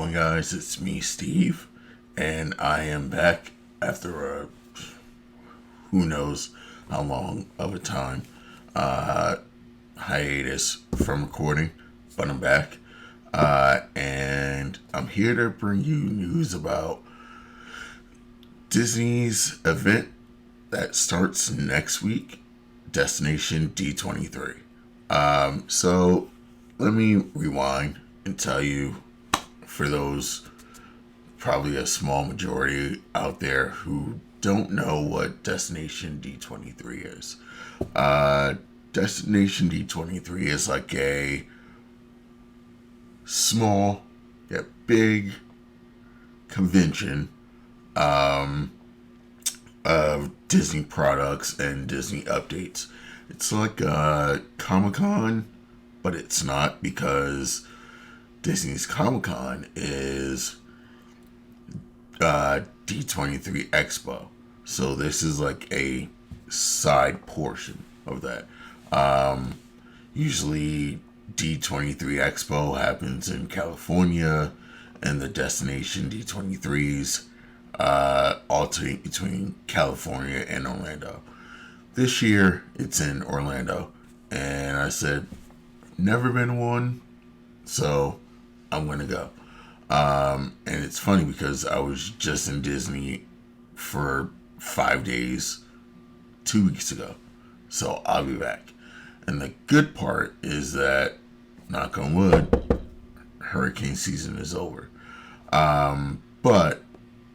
going, guys? It's me, Steve, and I am back after who knows how long of a time hiatus from recording, but I'm back, and I'm here to bring you news about Disney's event that starts next week, Destination D23. So let me rewind and tell you, for those, probably a small majority out there who don't know what Destination D23 is. Destination D23 is like a small yet big convention of Disney products and Disney updates. It's like Comic-Con, but it's not, because Disney's Comic-Con is D23 Expo. So this is like a side portion of that. Usually D23 Expo happens in California, and the Destination D23s alternate between California and Orlando. This year it's in Orlando, and I said, never been one, so I'm gonna go. And it's funny because I was just in Disney for 5 days 2 weeks ago, so I'll be back. And the good part is that, knock on wood, hurricane season is over. But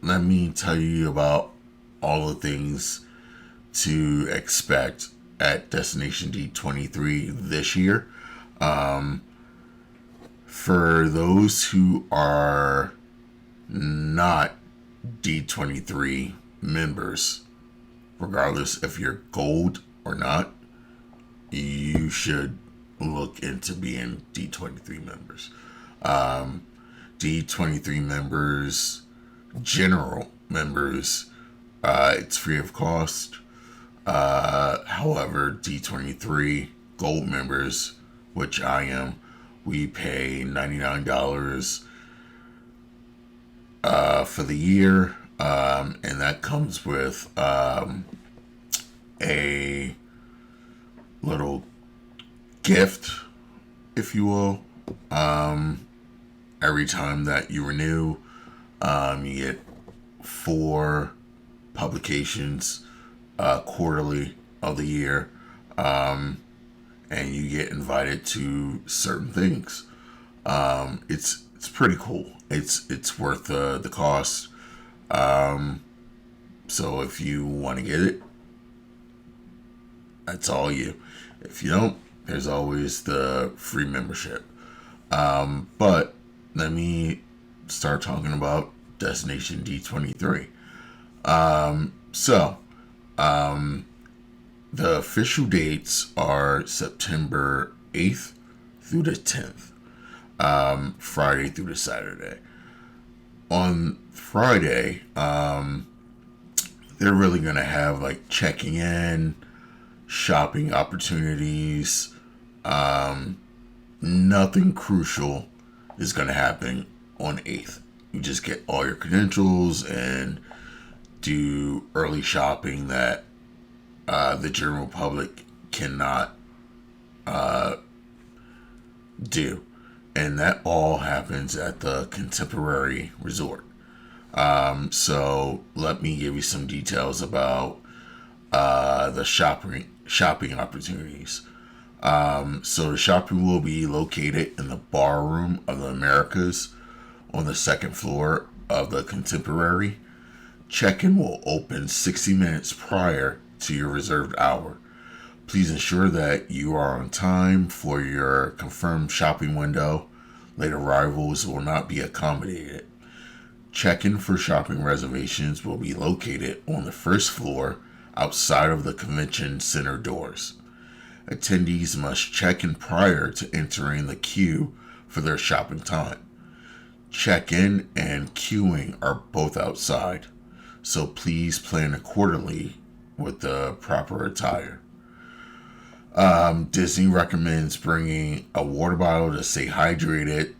let me tell you about all the things to expect at Destination D23 this year. For those who are not D23 members, regardless if you're gold or not, you should look into being D23 members. D23 members, general members, it's free of cost. However, D23 gold members, which I am, we pay $99 for the year, and that comes with a little gift, if you will. Every time that you renew, you get 4 publications quarterly of the year, and you get invited to certain things. It's pretty cool. It's worth the cost. So if you want to get it, that's all you. If you don't, there's always the free membership. But let me start talking about Destination D23. The official dates are September 8th through the 10th, Friday through to Saturday. On Friday, they're really going to have like checking in, shopping opportunities. Nothing crucial is going to happen on 8th. You just get all your credentials and do early shopping that the general public cannot do. And that all happens at the Contemporary Resort. So let me give you some details about the shopping opportunities. So the shopping will be located in the Bar Room of the Americas on the 2nd floor of the Contemporary. Check-in will open 60 minutes prior to your reserved hour. Please ensure that you are on time for your confirmed shopping window. Late arrivals will not be accommodated. Check-in for shopping reservations will be located on the 1st floor outside of the convention center doors. Attendees must check in prior to entering the queue for their shopping time. Check-in and queuing are both outside, so please plan accordingly with the proper attire. Disney recommends bringing a water bottle to stay hydrated,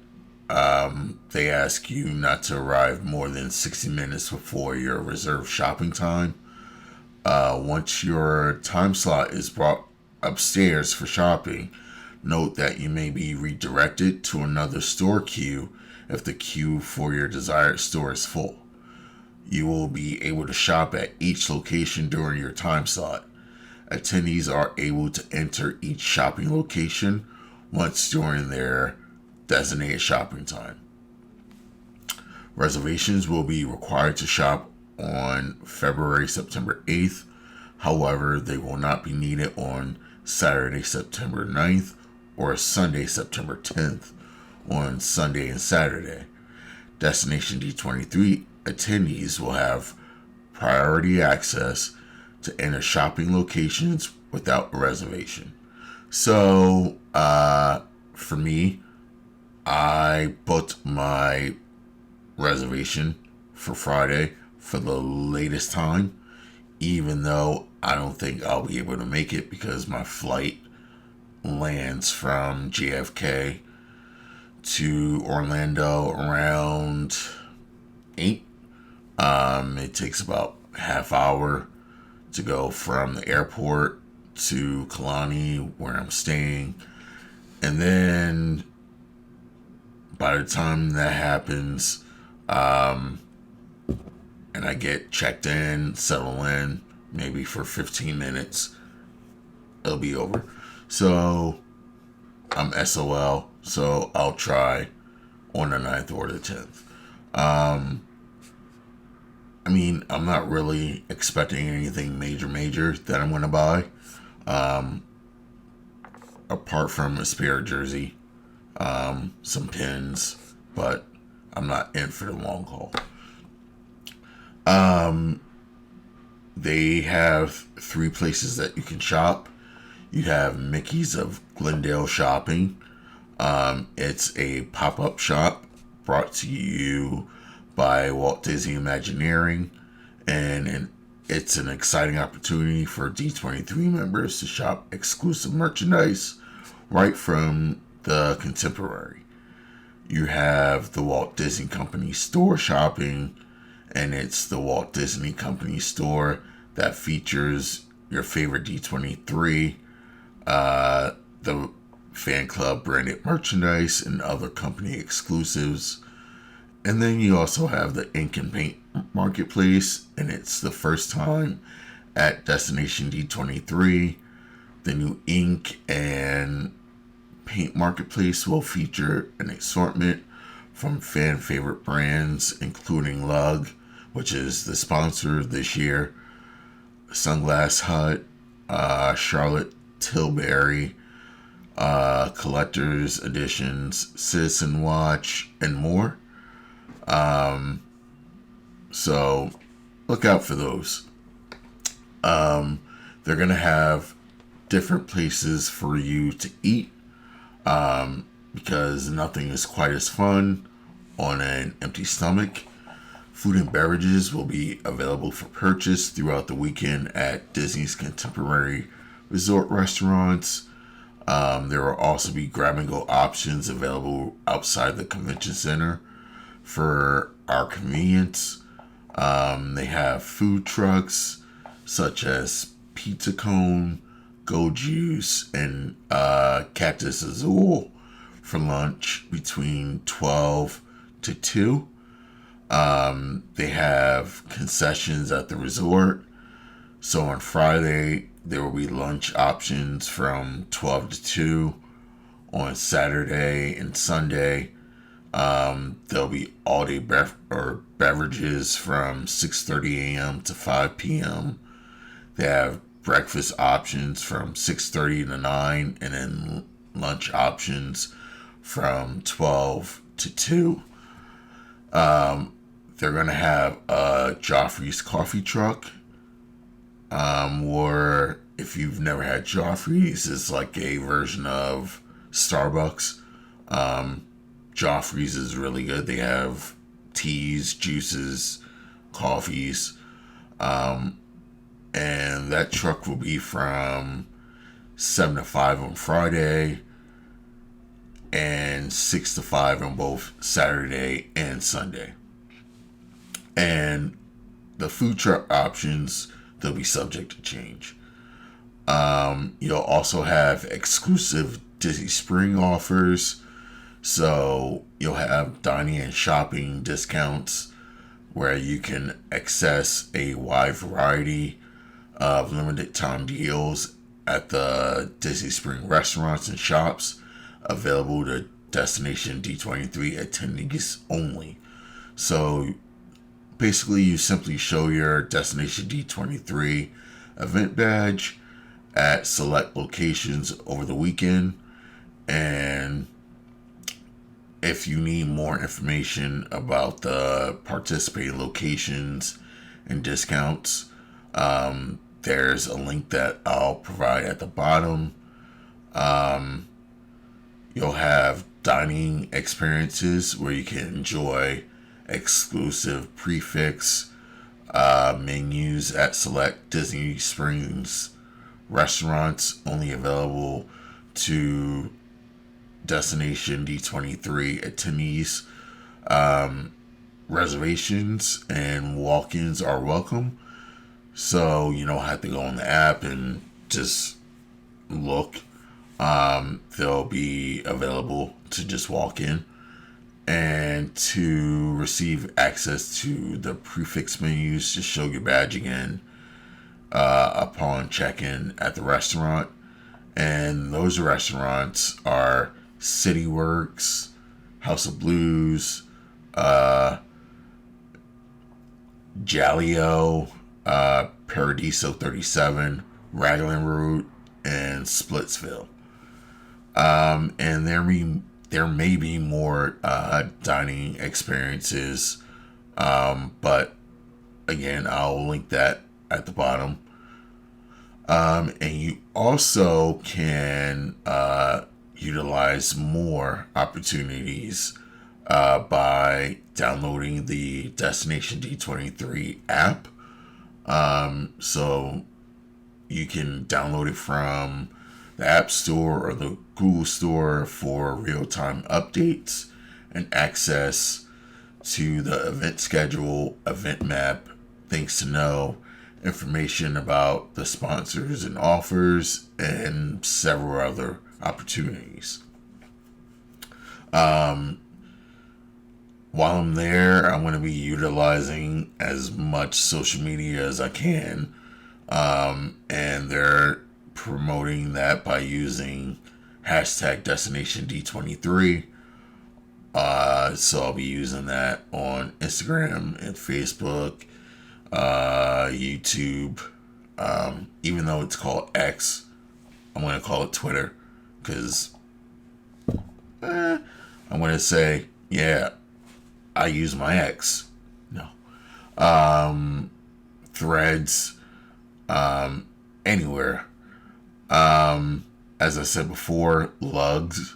They ask you not to arrive more than 60 minutes before your reserved shopping time. Once your time slot is brought upstairs for shopping, note that you may be redirected to another store queue if the queue for your desired store is full. You will be able to shop at each location during your time slot. Attendees are able to enter each shopping location once during their designated shopping time. Reservations will be required to shop on September 8th. However, they will not be needed on Saturday, September 9th or Sunday, September 10th on Sunday and Saturday. Destination D23 attendees will have priority access to enter shopping locations without a reservation. So, for me, I booked my reservation for Friday for the latest time, even though I don't think I'll be able to make it because my flight lands from JFK to Orlando around 8. It takes about half hour to go from the airport to Kalani, where I'm staying. And then by the time that happens, and I get checked in, settle in, maybe for 15 minutes, it'll be over. So I'm SOL, so I'll try on the 9th or the 10th. I'm not really expecting anything major that I'm going to buy. Apart from a spare jersey, some pins, but I'm not in for the long haul. They have 3 places that you can shop. You have Mickey's of Glendale Shopping. It's a pop-up shop brought to you by Walt Disney Imagineering, and it's an exciting opportunity for D23 members to shop exclusive merchandise right from the Contemporary. You have the Walt Disney Company store shopping, and it's the Walt Disney Company store that features your favorite D23, the fan club branded merchandise, and other company exclusives. And then you also have the Ink and Paint Marketplace, and it's the first time at Destination D23. The new Ink and Paint Marketplace will feature an assortment from fan favorite brands, including Lug, which is the sponsor this year, Sunglass Hut, Charlotte Tilbury, Collector's Editions, Citizen Watch, and more. So look out for those. They're going to have different places for you to eat, because nothing is quite as fun on an empty stomach. Food and beverages will be available for purchase throughout the weekend at Disney's Contemporary Resort restaurants. There will also be grab-and-go options available outside the convention center for our convenience. They have food trucks such as Pizza Cone, Go Juice, and Cactus Azul for lunch between 12 to 2. They have concessions at the resort. So on Friday, there will be lunch options from 12 to 2. On Saturday and Sunday, there'll be all-day beverages from 6:30 a.m. to 5 p.m. They have breakfast options from 6:30 to 9, and then lunch options from 12 to 2. They're going to have a Joffrey's coffee truck, or if you've never had Joffrey's, it's like a version of Starbucks. Joffrey's is really good. They have teas, juices, coffees, and that truck will be from 7 to 5 on Friday. and 6 to 5 on both Saturday and Sunday. And the food truck options, they'll be subject to change. You'll also have exclusive Disney Spring offers. So you'll have dining and shopping discounts where you can access a wide variety of limited time deals at the Disney Spring restaurants and shops available to Destination D23 attendees only. So basically, you simply show your Destination D23 event badge at select locations over the weekend, and if you need more information about the participating locations and discounts, there's a link that I'll provide at the bottom. You'll have dining experiences where you can enjoy exclusive prefix menus at select Disney Springs restaurants, only available to Destination D23 attendees. Reservations and walk-ins are welcome, so you don't have to go on the app and just look. They'll be available to just walk in, and to receive access to the prefix menus, just show your badge again upon check-in at the restaurant. And those restaurants are CityWorks, House of Blues, Jaleo, Paradiso 37, Raglan Road, and Splitsville. And there may be more dining experiences, but again, I'll link that at the bottom. And you also can utilize more opportunities by downloading the Destination D23 app. So you can download it from the App Store or the Google Store for real-time updates and access to the event schedule, event map, things to know, information about the sponsors and offers, and several other opportunities. While I'm there, I'm going to be utilizing as much social media as I can, and they're promoting that by using hashtag Destination D23. So I'll be using that on Instagram and Facebook, YouTube. Even though it's called X, I'm going to call it Twitter, because I'm going to say, yeah, I use my X. No. Threads, anywhere. As I said before, Lugs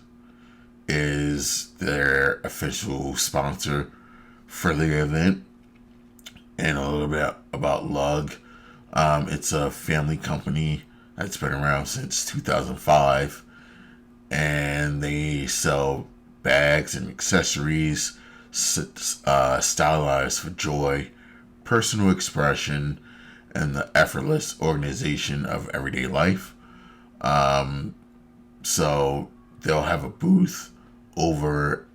is their official sponsor for the event. And a little bit about Lug. It's a family company that's been around since 2005. And they sell bags and accessories stylized for joy, personal expression, and the effortless organization of everyday life. So they'll have a booth over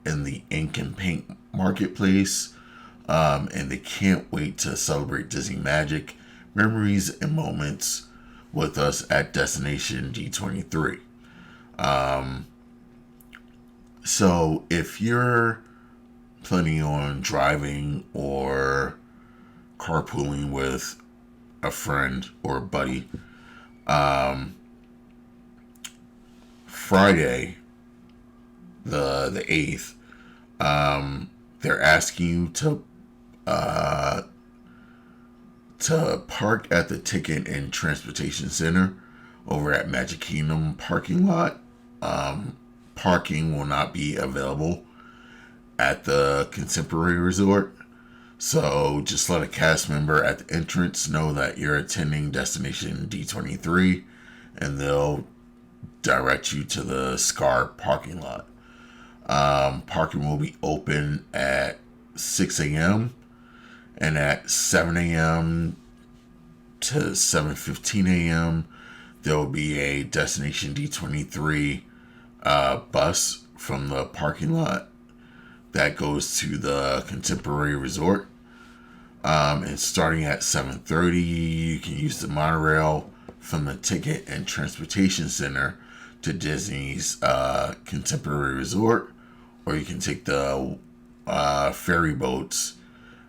in the ink and paint marketplace, and they can't wait to celebrate Disney magic, memories, and moments with us at Destination D23. So if you're planning on driving or carpooling with a friend or a buddy, Friday, the 8th, they're asking you to park at the Ticket and Transportation Center over at Magic Kingdom parking lot. Parking will not be available at the Contemporary Resort. So just let a cast member at the entrance know that you're attending Destination D23, and they'll direct you to the SCAR parking lot. Parking will be open at 6 a.m. and at 7 a.m. to 7:15 a.m. there will be a Destination D23 bus from the parking lot that goes to the Contemporary Resort. And starting at 7:30, you can use the monorail from the Ticket and Transportation Center to Disney's Contemporary Resort, or you can take the ferry boats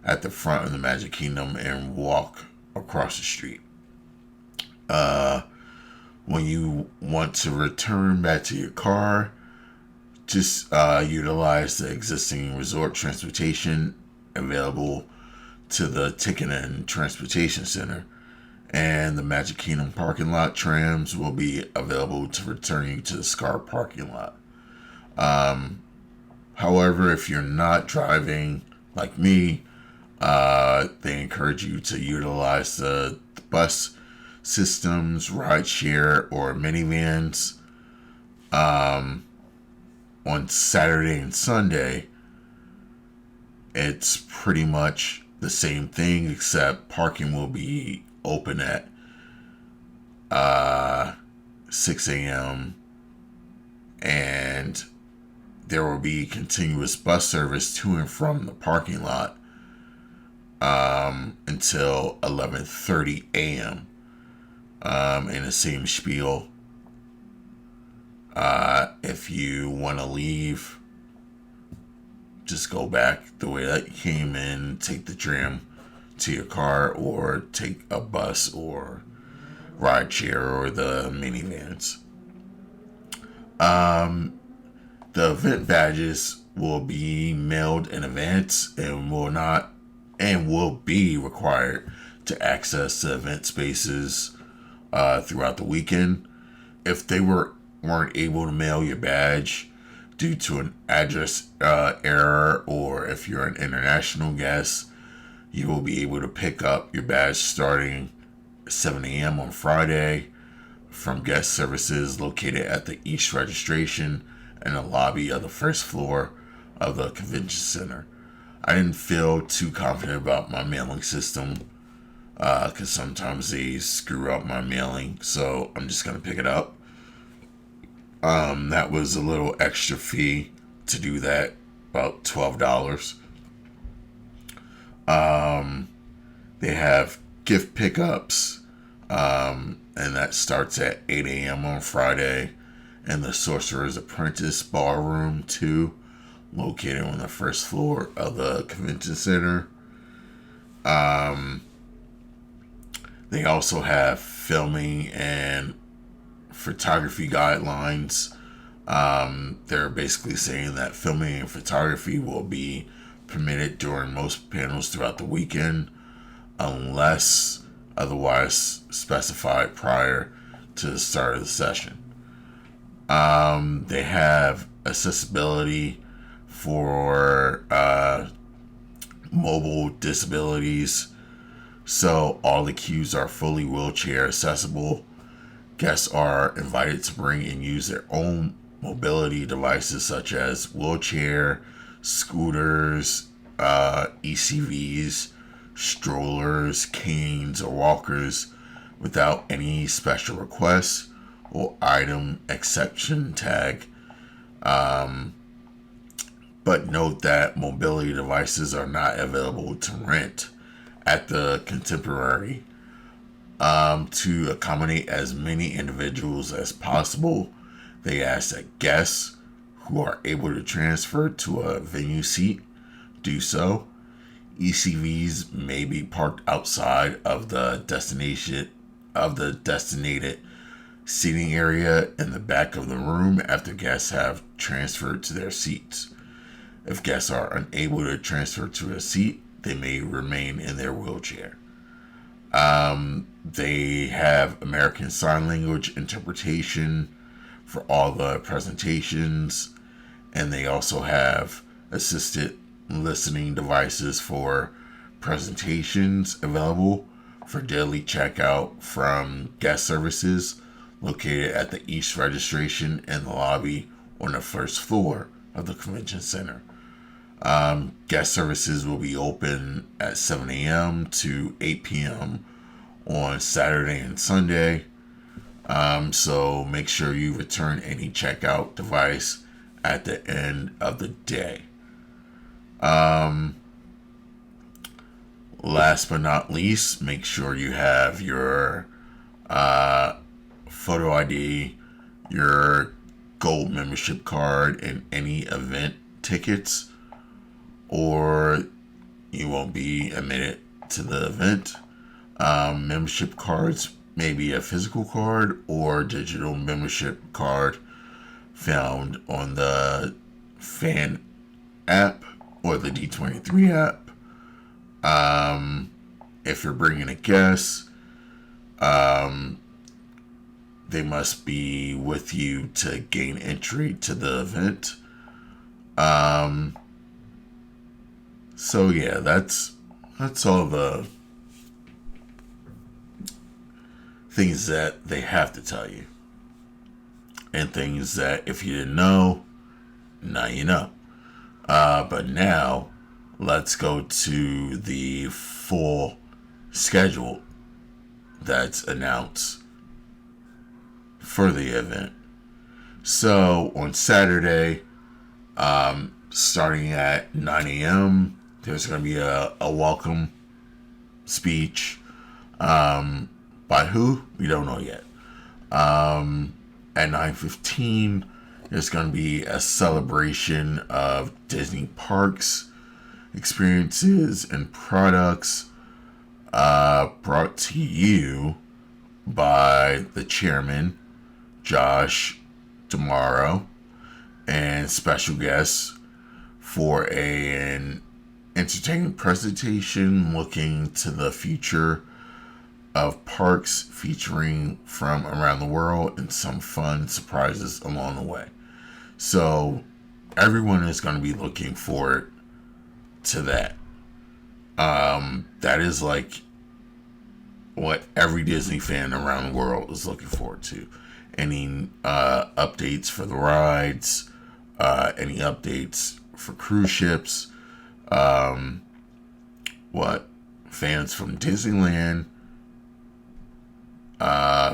at the front of the Magic Kingdom and walk across the street. When you want to return back to your car, just utilize the existing resort transportation available to the Ticket and Transportation Center, and the Magic Kingdom parking lot trams will be available to return you to the SCAR parking lot. However, if you're not driving like me, they encourage you to utilize the bus systems, rideshare, or minivans. On Saturday and Sunday, it's pretty much the same thing, except parking will be open at 6 a.m. and there will be continuous bus service to and from the parking lot until 11:30 a.m. In the same spiel. If you want to leave, just go back the way that you came in, take the tram to your car, or take a bus or rideshare or the minivans. The event badges will be mailed in advance and will be required to access the event spaces throughout the weekend. If they weren't able to mail your badge due to an address error, or if you're an international guest, you will be able to pick up your badge starting 7 a.m. on Friday from guest services located at the East Registration in the lobby of the first floor of the convention center. I didn't feel too confident about my mailing system because sometimes they screw up my mailing, so I'm just going to pick it up. That was a little extra fee to do that, about $12. They have gift pickups, and that starts at 8 a.m. on Friday in the Sorcerer's Apprentice Ballroom 2, located on the first floor of the convention center. They also have filming and photography guidelines. They're basically saying that filming and photography will be permitted during most panels throughout the weekend unless otherwise specified prior to the start of the session. They have accessibility for mobile disabilities, so all the queues are fully wheelchair accessible. Guests are invited to bring and use their own mobility devices such as wheelchair, scooters, ECVs, strollers, canes, or walkers without any special requests or item exception tag. But note that mobility devices are not available to rent at the Contemporary. To accommodate as many individuals as possible, they ask that guests who are able to transfer to a venue seat do so. ECVs may be parked outside of the designated seating area in the back of the room after guests have transferred to their seats. If guests are unable to transfer to a seat, they may remain in their wheelchair. They have American Sign Language interpretation for all the presentations, and they also have assisted listening devices for presentations available for daily checkout from guest services located at the East Registration in the lobby on the first floor of the convention center. Guest services will be open at 7 a.m. to 8 p.m. on Saturday and Sunday. So make sure you return any checkout device at the end of the day. Last but not least, make sure you have your photo ID, your gold membership card, and any event tickets, or you won't be admitted to the event. Membership cards may be a physical card or digital membership card found on the fan app or the D23 app. If you're bringing a guest, they must be with you to gain entry to the event. So yeah, that's all the things that they have to tell you, and things that if you didn't know, now you know. But now let's go to the full schedule that's announced for the event. So on Saturday, starting at 9 a.m., there's going to be a welcome speech. By who? We don't know yet. At 9:15, there's going to be a celebration of Disney parks, experiences, and products brought to you by the chairman, Josh Tomorrow, and special guests for an entertaining presentation looking to the future of parks, featuring from around the world and some fun surprises along the way. So everyone is going to be looking forward to that. That is like what every Disney fan around the world is looking forward to. Any updates for the rides, any updates for cruise ships, what fans from Disneyland,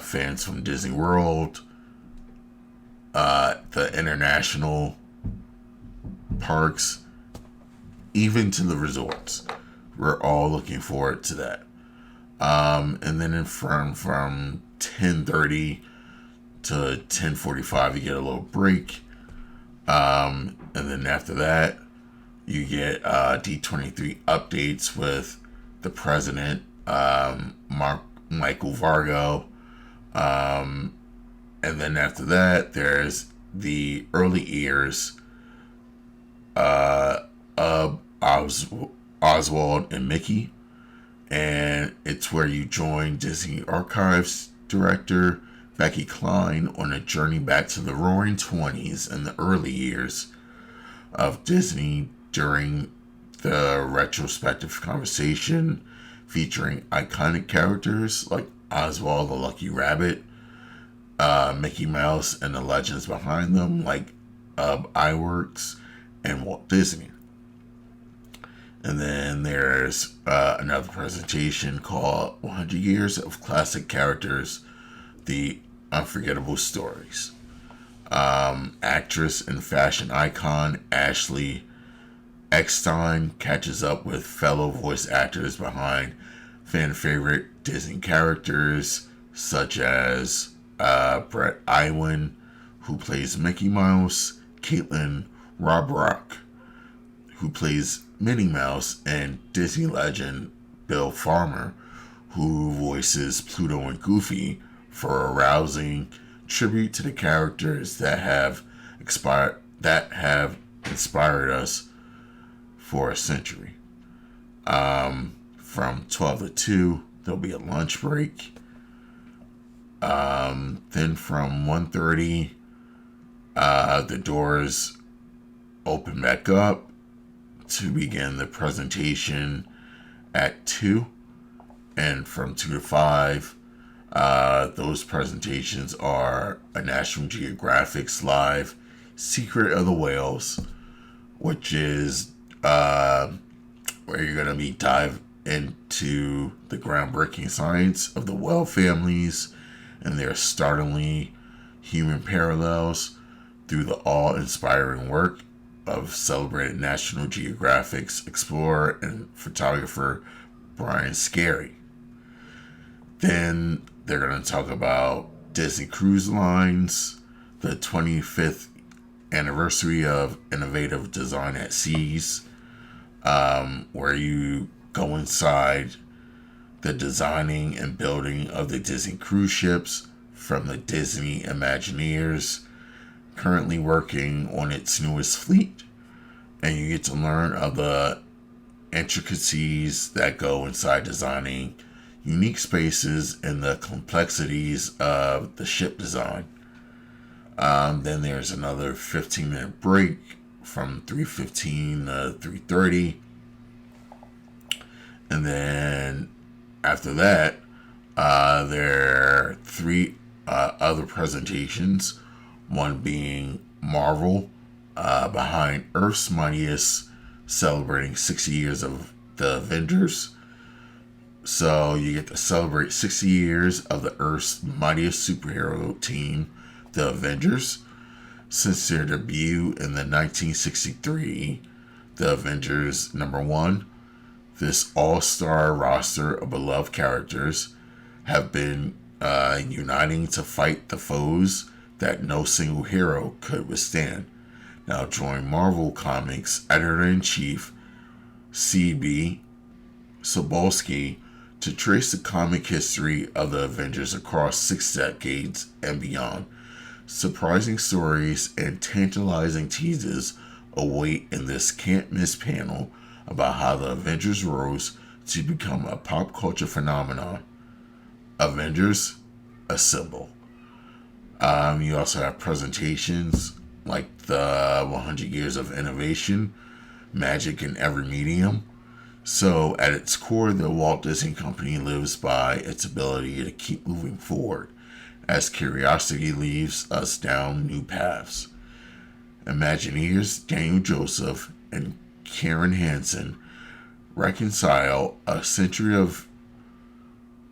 fans from Disney World, the international parks, even to the resorts. We're all looking forward to that. And then from 10:30 to 10:45, you get a little break. And then after that, you get D23 updates with the president, Michael Vargo. And then after that, there's the early years of Oswald and Mickey. And it's where you join Disney Archives director Becky Klein on a journey back to the roaring 20s and the early years of Disney during the retrospective conversation featuring iconic characters like Oswald the Lucky Rabbit, Mickey Mouse and the legends behind them like Iwerks and Walt Disney. And then there's another presentation called 100 Years of Classic Characters, The Unforgettable Stories. Actress and fashion icon Ashley Eckstein catches up with fellow voice actors behind fan favorite Disney characters such as Brett Iwan, who plays Mickey Mouse, Caitlin Robrock, who plays Minnie Mouse, and Disney legend Bill Farmer, who voices Pluto and Goofy, for a rousing tribute to the characters that have inspired us for a century. From 12 to 2, there'll be a lunch break. Then from 1:30, the doors open back up to begin the presentation at 2. And from 2 to 5, Those presentations are a National Geographic's live Secret of the Whales, which is where you're going to be dive into the groundbreaking science of the whale families and their startlingly human parallels through the awe-inspiring work of celebrated National Geographic's explorer and photographer Brian Scarry. Then they're going to talk about Disney Cruise Lines, the 25th anniversary of innovative design at seas, where you go inside the designing and building of the Disney cruise ships from the Disney Imagineers currently working on its newest fleet, and you get to learn of the intricacies that go inside designing unique spaces and the complexities of the ship design. Then there's another 15-minute break from 3:15 to 3:30. And then after that, there are three other presentations. One being Marvel, behind Earth's Mightiest, celebrating 60 years of the Avengers. So you get to celebrate 60 years of the Earth's mightiest superhero team, the Avengers. Since their debut in the 1963, the Avengers #1, this all-star roster of beloved characters have been uniting to fight the foes that no single hero could withstand. Now join Marvel Comics Editor-in-Chief C.B. Sobolski to trace the comic history of the Avengers across 6 decades and beyond. Surprising stories and tantalizing teases await in this can't-miss panel about how the Avengers rose to become a pop culture phenomenon. Avengers, assemble. You also have presentations like the 100 Years of Innovation, Magic in Every Medium. So, at its core, the Walt Disney Company lives by its ability to keep moving forward as curiosity leads us down new paths. Imagineers Daniel Joseph and Karen Hansen reconcile a century of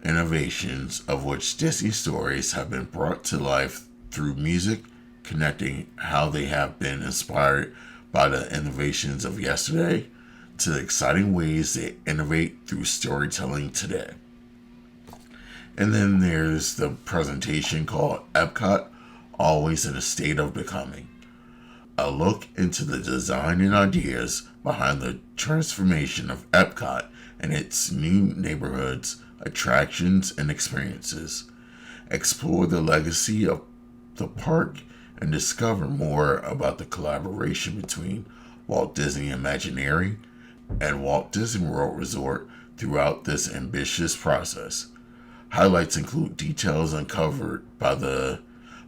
innovations of which Disney stories have been brought to life through music, connecting how they have been inspired by the innovations of yesterday to the exciting ways they innovate through storytelling today. And then there's the presentation called Epcot, Always in a State of Becoming. A look into the design and ideas behind the transformation of Epcot and its new neighborhoods, attractions, and experiences. Explore the legacy of the park and discover more about the collaboration between Walt Disney Imagineering and Walt Disney World Resort throughout this ambitious process. Highlights include details uncovered by the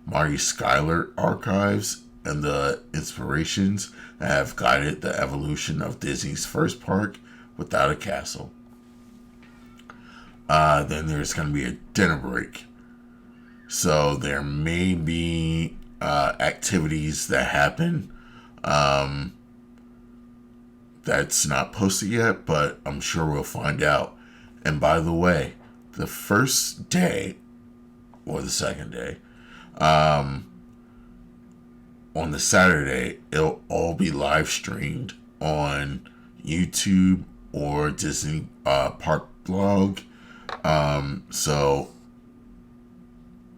Marty Schuyler archives and the inspirations that have guided the evolution of Disney's first park without a castle. Then there's going to be a dinner break. So there may be activities that happen that's not posted yet, but I'm sure we'll find out. And by the way, the first day or the second day, on the Saturday, it'll all be live streamed on YouTube or Disney Park Blog. So,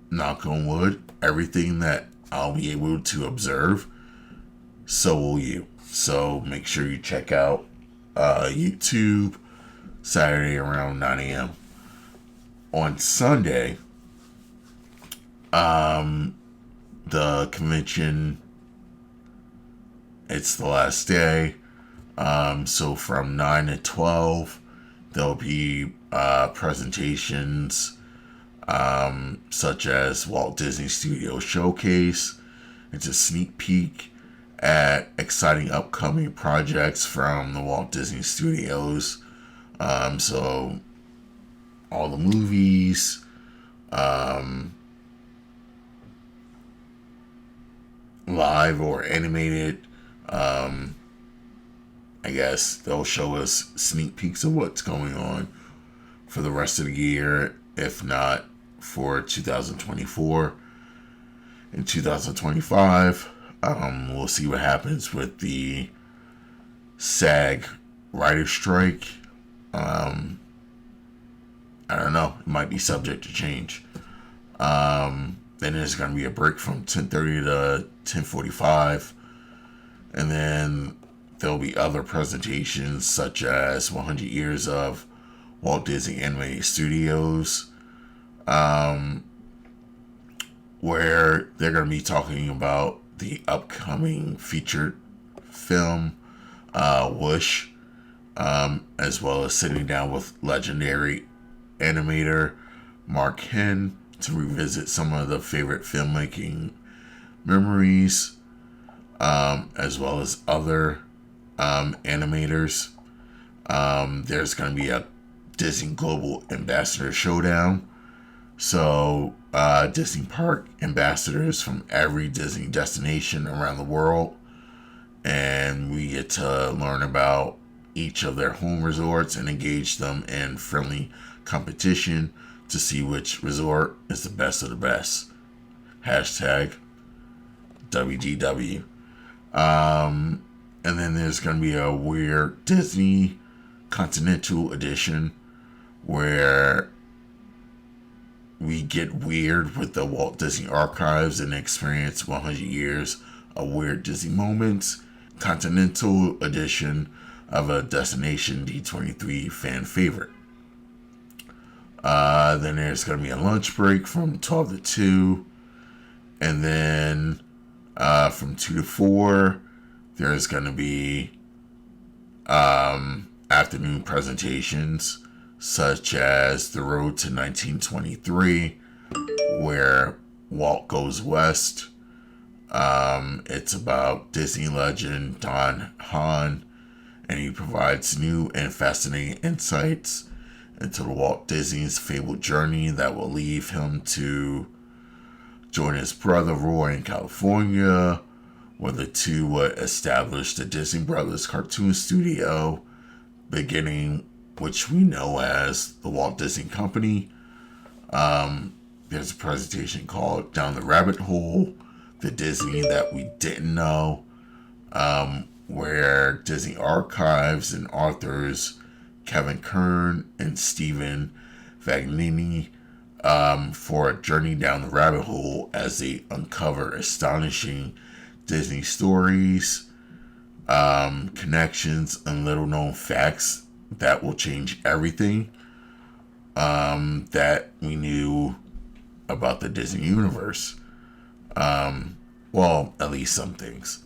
knock on wood, everything that I'll be able to observe, so will you. So make sure you check out YouTube Saturday around 9 a.m. On Sunday, the convention, it's the last day. So from 9 to 12, there'll be presentations such as Walt Disney Studio Showcase. It's a sneak peek at exciting upcoming projects from the Walt Disney Studios. So all the movies, live or animated. I guess they'll show us sneak peeks of what's going on for the rest of the year, if not for 2024. In 2025, we'll see what happens with the SAG writer strike. I don't know. It might be subject to change. Then there's going to be a break from 10:30 to 10:45. And then there'll be other presentations such as 100 Years of Walt Disney Animated Studios, where they're going to be talking about the upcoming featured film, Whoosh, as well as sitting down with legendary animator Mark Henn to revisit some of the favorite filmmaking memories, as well as other animators. There's going to be a Disney Global Ambassador Showdown. So, Disney Park ambassadors from every Disney destination around the world. And we get to learn about each of their home resorts and engage them in friendly competition to see which resort is the best of the best. Hashtag WDW. And then there's going to be a weird Disney Continental Edition where we get weird with the Walt Disney Archives and experience 100 years of weird Disney moments. Continental Edition of a Destination D23 fan favorite. Then there's going to be a lunch break from 12 to 2. And then from 2 to 4, there's going to be afternoon presentations such as The Road to 1923, where Walt Goes West. It's about Disney legend Don Hahn, and he provides new and fascinating insights into the Walt Disney's fabled journey that will lead him to join his brother Roy in California, where the two would establish the Disney Brothers Cartoon Studio, beginning which we know as the Walt Disney Company. There's a presentation called Down the Rabbit Hole, the Disney that we didn't know, where Disney Archives and authors Kevin Kern and Stephen Vagnini for a journey down the rabbit hole as they uncover astonishing Disney stories, connections, and little known facts that will change everything that we knew about the Disney universe. Well, at least some things.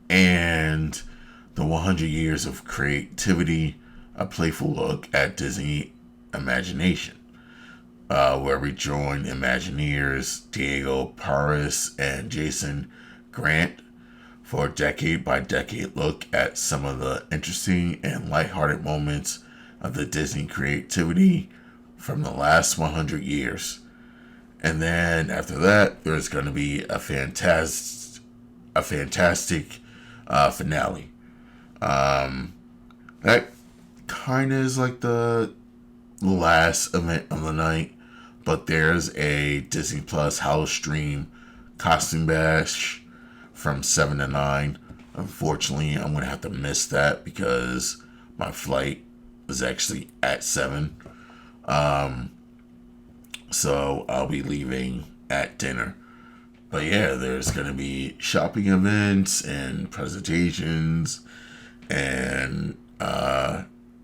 And the 100 Years of Creativity, a playful look at Disney imagination, where we join Imagineers Diego Paris and Jason Grant for a decade-by-decade look at some of the interesting and lighthearted moments of the Disney creativity from the last 100 years. And then after that, there's going to be a fantastic finale. That kind of is like the last event of the night, but there's a Disney Plus House Stream costume bash from 7 to 9. Unfortunately, I'm going to have to miss that because my flight was actually at 7. So I'll be leaving at dinner. But yeah, there's going to be shopping events and presentations and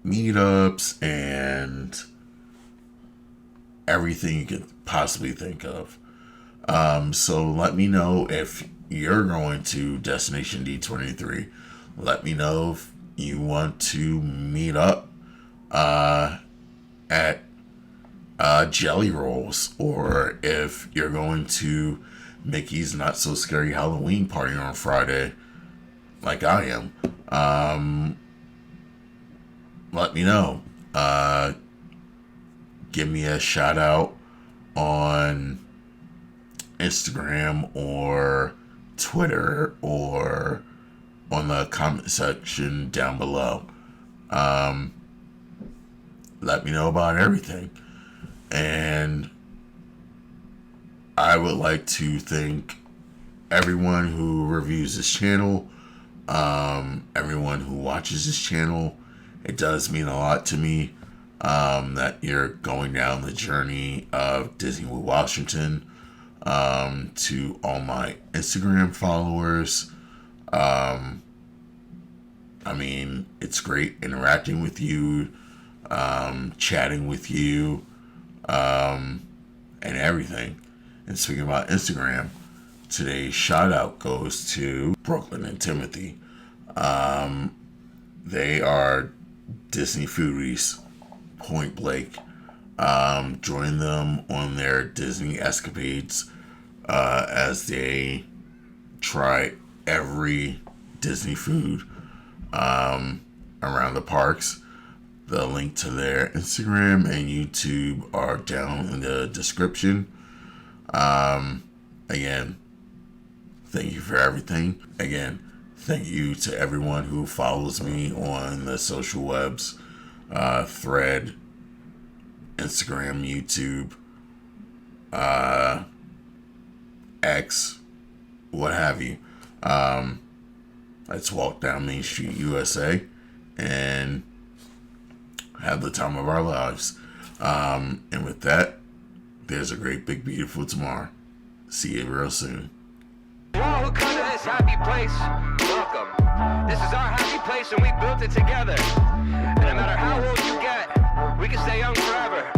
meetups and everything you could possibly think of. So let me know if you're going to Destination D23. Let me know if you want to meet up at Jelly Rolls, or if you're going to Mickey's Not So Scary Halloween party on Friday, like I am. Let me know. Give me a shout out on Instagram or Twitter or on the comment section down below. Let me know about everything. And I would like to thank everyone who reviews this channel, everyone who watches this channel. It does mean a lot to me that you're going down the journey of Disney with Washington. To all my Instagram followers, I mean, it's great interacting with you, chatting with you, and everything. And speaking about Instagram, today's shout out goes to Brooklyn and Timothy. They are Disney foodies, point blank. Join them on their Disney escapades as they try every Disney food around the parks. The link to their Instagram and YouTube are down in the description. Again, thank you for everything. Again, thank you to everyone who follows me on the social webs, Thread, Instagram, YouTube, X, what have you. Let's walk down Main Street, USA, and have the time of our lives. And with that, there's a great, big, beautiful tomorrow. See you real soon. All who come to this happy place, welcome. This is our happy place and we built it together. And no matter how old you get, we can stay young forever.